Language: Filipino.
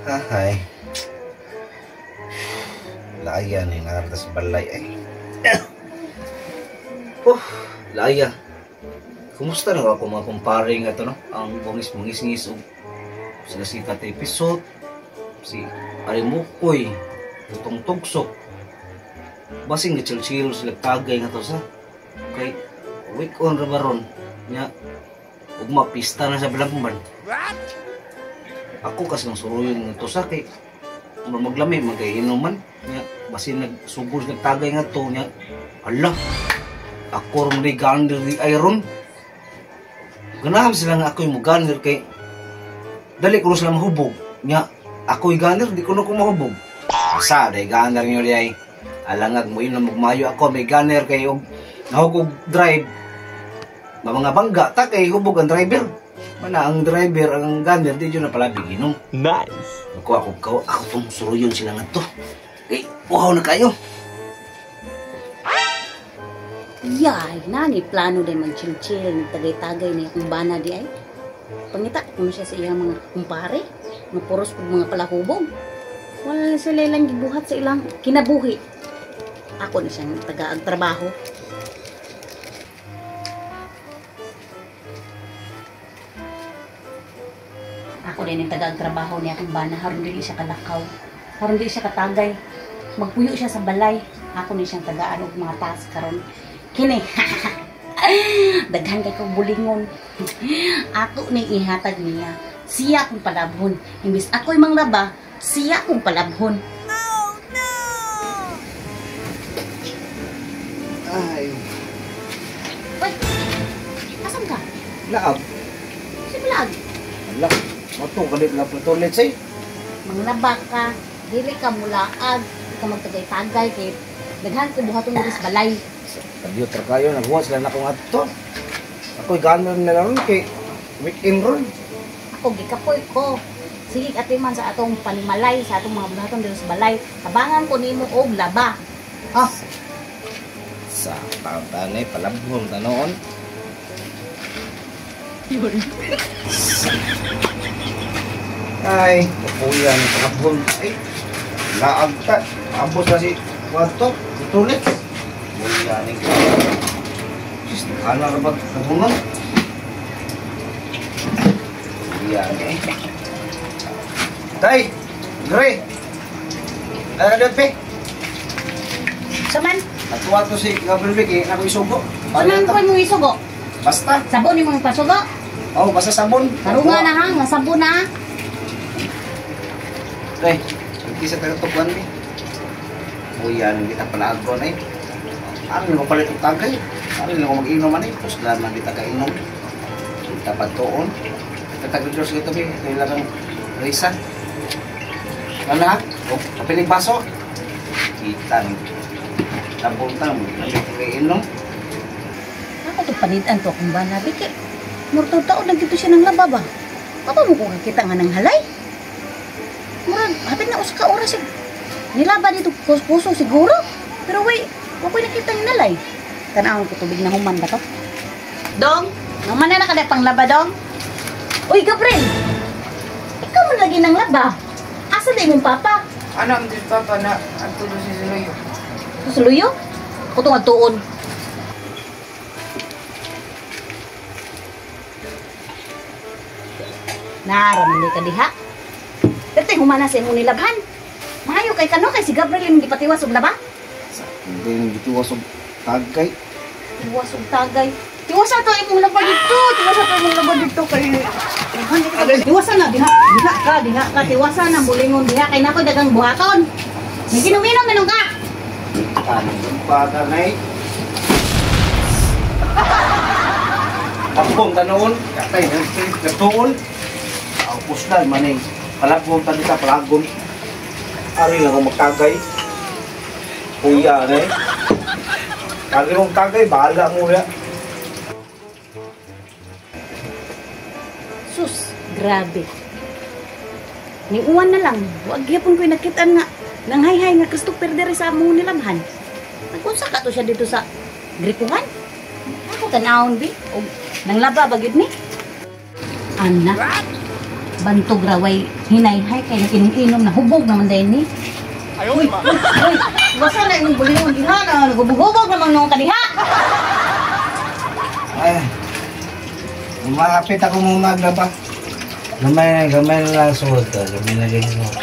Hay. Laya na yung narata sa balay ay. Laya. Kumusta na ako mga kumpare nga ito, no? Ang bungis-bungis-ngis o sila si Tatay Pisot, si Arimukoy, Tutong Tugsok. Basing na chill-chill sila tagay nga ito sa kay week on rabaron niya ug mapista na sa Balangban. Ako kas nang suruyon nga ito sa kay maglami magkainuman niya basin nagsugod nagtagay nga ito niya ala ako rin gander di iron ganahan sila nga ako'y mo gander kay dali ko sila mahubog niya ako'y gander di ko na ko mahubog asa day gander nyo di ay alangag mo yun na magmayo ako may gander kay nahugog drive mga bangga ta kay hubog ang driver mana ang driver ang gander di yun na pala biginom nice ako tong suruyon sila nga to kay uhaw na kayo. Yay, nani plano din mag-chill-chill, tagay-tagay na yung bana di ay. Pangita, kung siya sa iyang mga kumpare, mga puros pag mga palahubog. Wala na sila ilang gibuhat sa ilang kinabuhi. Ako na siyang taga-trabaho. Ako din yung taga-trabaho niya kung bana, haron din siya kalakaw. Haron din siya katagay. Magpuyo siya sa balay. Ako ni siyang tagaan og mga task karon. Kini. Daghan kay kong bulingon. Ato ni ihatag niya. Siya kong palabhon. Imbis ako'y manglaba, siya kong palabhon. No. Ay. Uy. Asan ka? Laag. Si Vlog. Ala. Mato kalit lang po toilet say. Manglaba ka. Dili ka mulaag. Ka magtagay-tagay kay daghan ko buhaton nga sa balay. Computer kayo naghuwa sila na kong adto. Ako'y ganon na lang kay weekend ron. Ako gikapoy ko. Sige atiman sa atong panimalay sa atong mga buhaton dito sa balay. Tabangan ko nimo og laba. Sa tanay palabhon tanoon. Ay, kapuyan palabhon. Ay. Laag ta. Ambos na si Wato, tutulit. Mula ning ano na ba nabungan? Yan eh. Tay, Gre. Ano pe? Saman? At wato si Gabriel Vicky, ako isugo. Saman ko mo isugo? Basta. Sabon yung mga pasugo? Oh, basta sabon. Karunga na ha, nga sabon na. Tay, hindi sa tagatukuan ni. Yan, kita palagon eh. Ano nang palit ang tagay? Ano nang mag-inom man eh? Tapos naman kita kainom. Kita patuon. Tatagod-dos ito eh. Kailangan risa. Ano ha? O, kapiling baso. Kita nang tabuntang. Nandito kainom. Ako ito panitan to kung ba nabi kay murtong taon nagkito siya ng laba ba? Apa mo kung kita nga ng halay? Murag, hapit na uska oras eh. Nilaba dito puso siguro. Pero wait, wakoy nakita yung nalay. Tanawon ko tubig na human ba to? Dong, naman na kada pang laba dong. Uy, Gabriel! Ikaw man lagi ng laba. Asa na imong papa? Ano ang din papa na ang tulo si Suluyo? Suluyo? Ako itong atuon. Naraman ka diha. Pero humana sa imong nilabhan. Mayo kay kano kay si Gabriel yung gipatiwas og laba? Hindi yung gitiwas og tagay. Tiwas og tagay. Tiwas ato imong laba dito. Tiwas ato imong laba dito kay tiwasan na diha. Diha ka tiwasan na bulingon diha kay nako dagang buhaton. May ginuminom minong ka. Tanong bata na eh. Pagpong tanoon, katay nagtuon. Ang puslan man eh. Palagong tadi sa palagong. Ari lang ako magtagay. Kuya na eh. Kali mong tagay, bahala mo ya. Sus, grabe. Ni uwan na lang. Huwag yapon ko'y nakitaan nga. Nang hay-hay nga Christopher dere sa among nilabhan. Nagkunsa ka to siya dito sa gripuhan. Ako tanawon bi. O nang laba bagid ni. Anak. bantog raway hinay-hay kay naginom-inom na hubog naman dahil ni. Uy, basta na yung bulingon diha na nagubog-hubog naman nung kadiha. Ay, umapit ako muna maglaba. Gamay na lang suot ka. Gamay na lang suot.